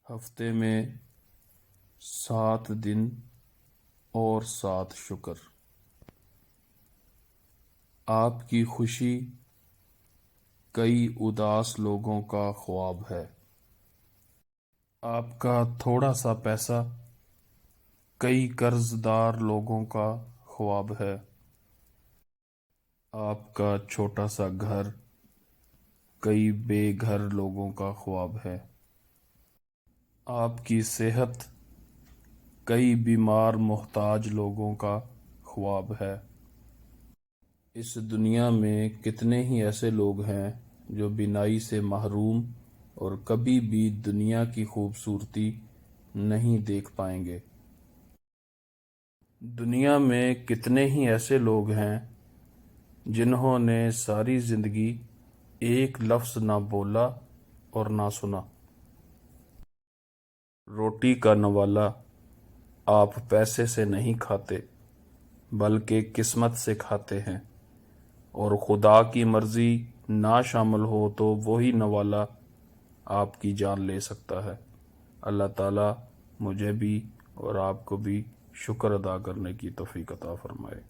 ہفتے میں 7 دن اور 7 شکر۔ آپ کی خوشی کئی اداس لوگوں کا خواب ہے۔ آپ کا تھوڑا سا پیسہ کئی قرض دار لوگوں کا خواب ہے۔ آپ کا چھوٹا سا گھر کئی بے گھر لوگوں کا خواب ہے۔ آپ کی صحت کئی بیمار محتاج لوگوں کا خواب ہے۔ اس دنیا میں کتنے ہی ایسے لوگ ہیں جو بینائی سے محروم اور کبھی بھی دنیا کی خوبصورتی نہیں دیکھ پائیں گے۔ دنیا میں کتنے ہی ایسے لوگ ہیں جنہوں نے ساری زندگی ایک لفظ نہ بولا اور نہ سنا۔ روٹی کا نوالا آپ پیسے سے نہیں کھاتے بلکہ قسمت سے کھاتے ہیں، اور خدا کی مرضی نہ شامل ہو تو وہی نوالا آپ کی جان لے سکتا ہے۔ اللہ تعالیٰ مجھے بھی اور آپ کو بھی شکر ادا کرنے کی توفیق عطا فرمائے۔